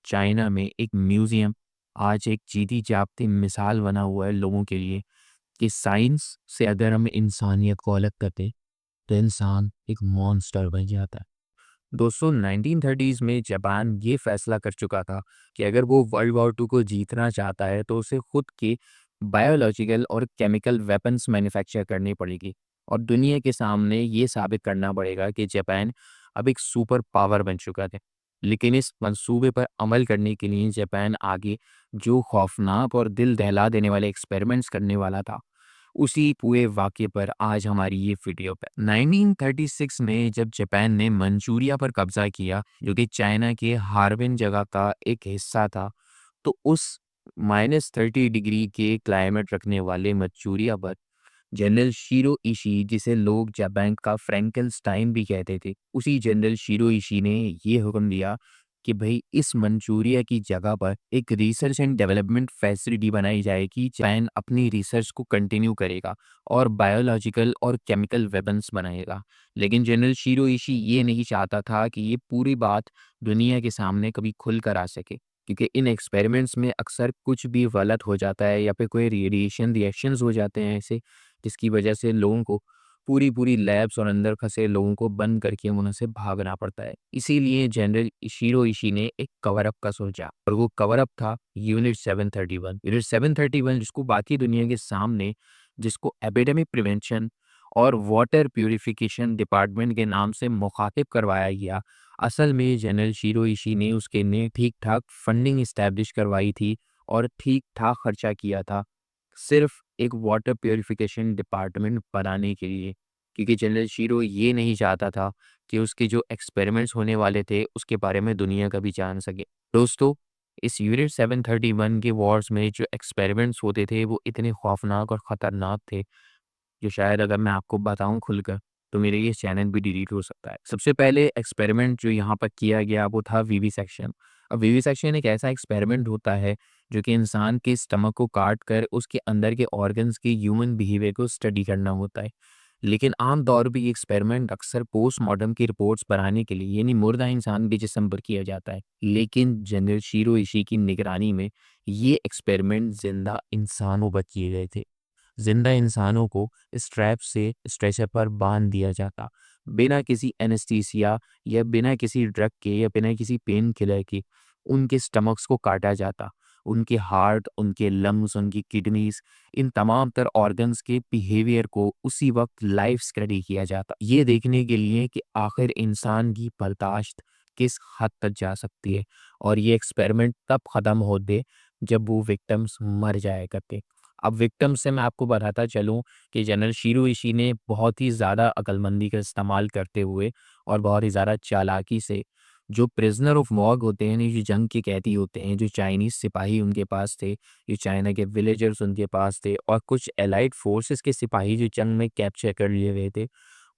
China में एक museum आज एक जीती जागती मिसाल बना हुआ है लोगों के लिए कि साइंस से अगर हम इंसानियत को अलग करते तो इंसान एक मॉन्स्टर बन जाता है। दोस्तों 1930s में जापान ये फैसला कर चुका था कि अगर वो वर्ल्ड वॉर टू को जीतना चाहता है तो उसे खुद के बायोलॉजिकल और केमिकल वेपन्स मैन्युफैक्चर करनी पड़ेगी और दुनिया के सामने ये साबित करना पड़ेगा कि जापान अब एक सुपर पावर बन चुका है। लेकिन इस मंसूबे पर अमल करने के लिए जापान आगे जो खौफनाक और दिल दहला देने वाले एक्सपेरिमेंट्स करने वाला था उसी पूरे वाक़ये पर आज हमारी ये वीडियो पे 1936 में जब जापान ने मंचूरिया पर कब्ज़ा किया, जो कि चाइना के हार्बिन जगह का एक हिस्सा था, तो उस -30 डिग्री के क्लाइमेट रखने वाले मंचूरिया पर जनरल शिरो इशी, जिसे लोग जापान का फ्रैंकेनस्टाइन भी कहते थे, उसी जनरल शिरो इशी ने ये हुक्म दिया कि भई इस मंचूरिया की जगह पर एक रिसर्च एंड डेवलपमेंट फैसिलिटी बनाई जाएगी। जापान अपनी रिसर्च को कंटिन्यू करेगा और बायोलॉजिकल और केमिकल वेपन्स बनाएगा। लेकिन जनरल शिरो इशी ये नहीं चाहता था कि ये पूरी बात दुनिया के सामने कभी खुल कर आ सके, क्योंकि इन एक्सपेरिमेंट्स में अक्सर कुछ भी गलत हो जाता है या फिर कोई रेडिएशन रिएक्शंस हो जाते हैं ऐसे, जिसकी वजह से लोगों को पूरी-पूरी लैब्स और अंदर फँसे लोगों को बंद करके उन्हें से भागना पड़ता है। इसीलिए जनरल इशिरो इशी ने एक कवर अप का सोचा और वो कवर अप था यूनिट 731। यूनिट 731 जिसको बाकी दुनिया के सामने जिसको एपिडेमिक प्रिवेंशन और वाटर प्यूरिफिकेशन डिपार्टमेंट के नाम से मुखातिब करवाया गया। असल में जनरल शिरो इशी ने उसके लिए ठीक-ठाक फंडिंग एस्टैब्लिश करवाई थी और ठीक-ठाक खर्चा किया था। सिर्फ एक वाटर प्यूरिफिकेशन डिपार्टमेंट बनाने के लिए, क्योंकि जनरल शीरो ये नहीं चाहता था कि उसके जो एक्सपेरिमेंट्स होने वाले थे उसके बारे में दुनिया कभी जान सके। दोस्तों, इस यूनिट 731 के वॉर्स में जो एक्सपेरिमेंट्स होते थे वो इतने खौफनाक और ख़तरनाक थे जो शायद अगर मैं आपको बताऊं खुलकर तो मेरे ये चैनल भी डिलीट हो सकता है। सबसे पहले एक्सपेरिमेंट जो यहाँ पर किया गया वो था विविसेक्शन। अब विविसेक्शन एक ऐसा एक्सपेरिमेंट होता है जो कि इंसान के स्टमक को काट कर उसके अंदर के ऑर्गन्स के ह्यूमन बिहेवियर को स्टडी करना होता है। लेकिन आम तौर पे ये एक्सपेरिमेंट अक्सर पोस्टमार्टम की रिपोर्ट्स बनाने के लिए यानी मुर्दा इंसान के जिस्म पर किया जाता है। लेकिन जनरल शिरो इशी की निगरानी में ये एक्सपेरिमेंट जिंदा इंसानों पर किए गए थे। जिंदा इंसानों को स्ट्रैप से स्ट्रेचर पर बांध दिया जाता, बिना किसी एनेस्थीसिया या बिना किसी ड्रग के या बिना किसी पेन किलर के उनके स्टमक्स को काटा जाता। उनके हार्ट, उनके लंग्स, उनकी किडनीज, इन तमाम तर ऑर्गन्स के बिहेवियर को उसी वक्त लाइव स्टडी किया जाता, ये देखने के लिए कि आखिर इंसान की बर्दाश्त किस हद तक जा सकती है। और ये एक्सपेरिमेंट तब ख़त्म होते जब वो विक्टिम्स मर जाया करते। अब विक्टिम से मैं आपको बताता चलूँ कि जनरल शिरो इशी ने बहुत ही ज़्यादा अक्लमंदी का इस्तेमाल करते हुए और बहुत ही ज़्यादा चालाकी से जो प्रिजनर ऑफ वॉर होते हैं, जो जंग के कैदी होते हैं, जो चाइनीज़ सिपाही उनके पास थे, जो चाइना के विलेजर्स उनके पास थे और कुछ एलाइड फोर्सेस के सिपाही जो जंग में कैप्चर कर लिए गए थे,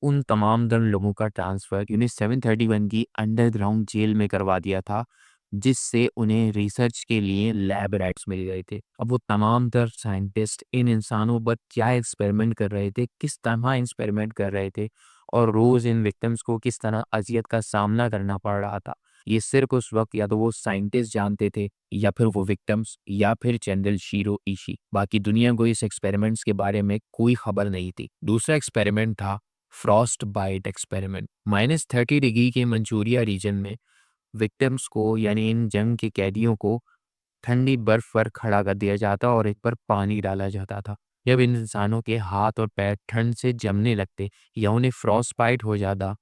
उन तमाम दर लोगों का ट्रांसफ़र यूनिट 731 की अंडरग्राउंड जेल में करवा दिया था, जिससे उन्हें रिसर्च के लिए लैब राइट्स मिल गए थे। अब वो तमाम तर साइंटिस्ट इन इंसानों पर क्या एक्सपेरिमेंट कर रहे थे, किस तरह एक्सपेरिमेंट कर रहे थे और रोज़ इन विक्टिम्स को किस तरह अज़ियत का सामना करना पड़ रहा था, ये सिर्फ़ उस वक़्त या तो वो साइंटिस्ट जानते थे या फिर वो विक्टिम्स या फिर जनरल शिरो इशी। बाकी दुनिया को इस एक्सपेरिमेंट्स के बारे में कोई खबर नहीं थी। दूसरा एक्सपेरिमेंट था फ्रॉस्ट बाइट एक्सपेरिमेंट। -30 डिग्री के मंचूरिया रीजन में विक्टिम्स को यानी इन जंग के कैदियों को ठंडी बर्फ पर खड़ा कर दिया जाता और इन पर पानी डाला जाता था। जब इन इंसानों के हाथ और पैर ठंड से जमने लगते या उन्हें फ्रॉस्ट बाइट हो जाता,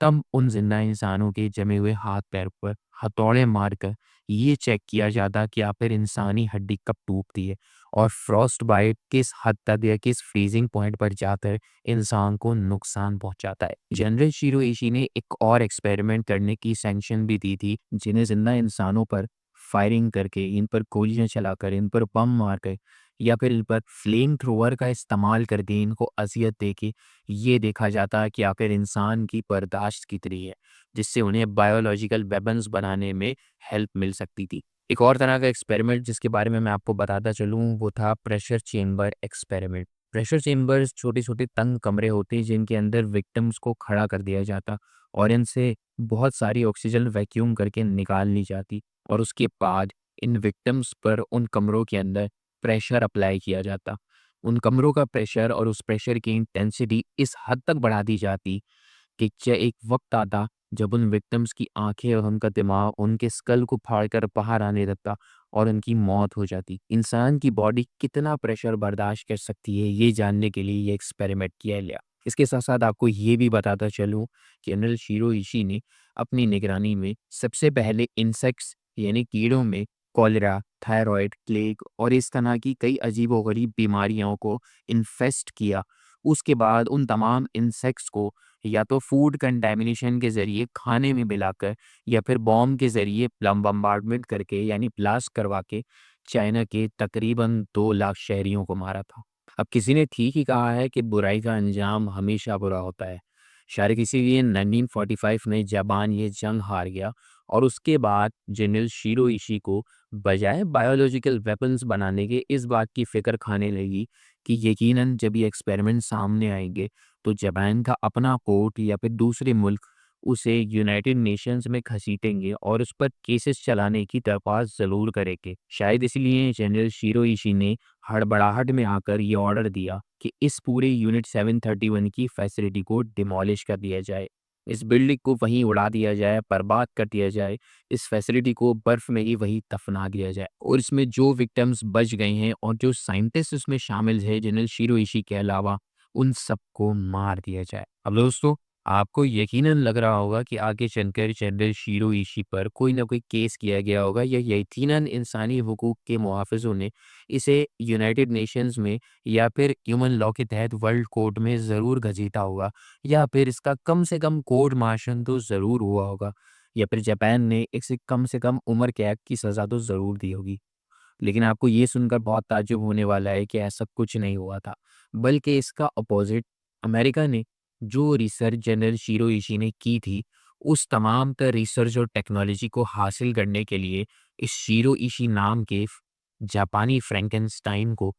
तब उन जिंदा इंसानों के जमे हुए हाथ पैर पर हथौड़े मारकर ये चेक किया जाता कि आखिर इंसानी हड्डी कब टूटती है और फ्रॉस्ट बाइट किस हद तक या किस फ्रीजिंग पॉइंट पर जाकर इंसान को नुकसान पहुंचाता है। जनरल शिरो इशी ने एक और एक्सपेरिमेंट करने की सैंक्शन भी दी थी, जिन्हें जिंदा इंसानों पर फायरिंग करके, इन पर गोलियां चलाकर, इन पर बम मारकर या फिर इन पर फ्लेम थ्रोवर का इस्तेमाल करके इनको अजियत दे के ये देखा जाता है कि आखिर इंसान की बर्दाश्त कितनी है, जिससे उन्हें बायोलॉजिकल वेपन्स बनाने में हेल्प मिल सकती थी। एक और तरह का एक्सपेरिमेंट जिसके बारे में मैं आपको बताता चलूँ वो था pressure chamber experiment. Pressure chambers छोटे-छोटे तंग कमरे होते हैं जिनके अंदर विक्टिम्स को खड़ा कर दिया जाता और इनसे बहुत सारी ऑक्सीजन वैक्यूम करके निकाल ली जाती और उसके बाद इन विक्टिम्स पर उन कमरों के अंदर प्रेशर अप्लाई किया जाता। उन कमरों का प्रेशर और उस प्रेशर की इंटेंसिटी इस हद तक बढ़ा दी जाती कि एक वक्त आता जब उन विक्टिम्स की आंखें और उनका दिमाग उनके स्कल को फाड़कर बाहर आने लगता और उनकी मौत हो जाती। इंसान की बॉडी कितना प्रेशर बर्दाश्त कर सकती है, ये जानने के लिए ये एक्सपेरिमेंट किया गया। इसके साथ साथ आपको ये भी बताता चलूँ कि जनरल शिरो इशी ने अपनी निगरानी में सबसे पहले इंसेक्ट्स यानी कीड़ों में कॉलेरा, थायराइड, प्लेग और इस तरह की कई अजीबोगरीब बीमारियों को इन्फेस्ट किया। उसके बाद उन तमाम इंसेक्ट्स को या तो फूड कंटामिनेशन के ज़रिए खाने में मिलाकर या फिर बॉम्ब के ज़रिए बम्बार्डमेंट करके यानी ब्लास्ट करवा के चाइना के तकरीबन 2 लाख शहरियों को मारा था। अब किसी ने ठीक ही कहा है कि बुराई का अंजाम हमेशा बुरा होता है। शायद इसीलिए 1945 में जापान ये जंग हार गया और उसके बाद जनरल शिरो इशी को बजाय बायोलॉजिकल वेपन्स बनाने के इस बात की फ़िक्र खाने लगी कि यकीनन जब ये एक्सपेरिमेंट सामने आएँगे तो जापान का अपना कोर्ट या फिर दूसरे मुल्क उसे यूनाइटेड नेशंस में घसीटेंगे और उस पर केसेस चलाने की दरख्वास्त ज़रूर करेंगे। शायद इसलिए जनरल शिरो इशी ने हड़बड़ाहट में आकर ये ऑर्डर दिया कि इस पूरे यूनिट 731 की फैसिलिटी को डिमोलिश कर दिया जाए। इस बिल्डिंग को वहीं उड़ा दिया जाए, बर्बाद कर दिया जाए, इस फैसिलिटी को बर्फ़ में ही वहीं दफ़ना दिया जाए और इसमें जो विक्टिम्स बच गए हैं और जो साइंटिस्ट इसमें शामिल हैं जनरल शिरो इशी के अलावा, उन सबको मार दिया जाए। अब दोस्तों, आपको यकीनन लग रहा होगा कि आगे चलकर जनरल शिरो इशी पर कोई ना कोई केस किया गया होगा या यकीनन इंसानी हुकूक के मुहाफ़िज़ों ने इसे यूनाइटेड नेशंस में या फिर ह्यूमन लॉ के तहत वर्ल्ड कोर्ट में ज़रूर घसीटा होगा या फिर इसका कम से कम कोर्ट मार्शल तो ज़रूर हुआ होगा या फिर जापान ने इसे कम से कम उम्र कैद की सज़ा तो ज़रूर दी होगी। लेकिन आपको ये सुनकर बहुत ताज्जुब होने वाला है कि ऐसा कुछ नहीं हुआ था, बल्कि इसका अपोज़िट अमेरिका ने जो रिसर्च जनरल शिरो इशी ने की थी, उस तमाम तर रिसर्च और टेक्नोलॉजी को हासिल करने के लिए इस शिरो इशी नाम के जापानी फ्रैंकेनस्टाइन को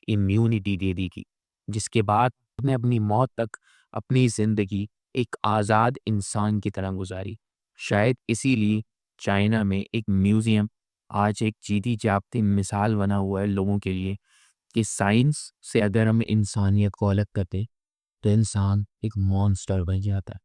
इम्यूनिटी दे दी गई, जिसके बाद उसने अपनी मौत तक अपनी ज़िंदगी एक आज़ाद इंसान की तरह गुज़ारी। शायद इसीलिए चाइना में एक म्यूज़ियम आज एक जीती जागती मिसाल बना हुआ है लोगों के लिए कि साइंस से अगर हम इंसानियत को अलग करते तो इंसान एक मॉन्स्टर बन जाता है।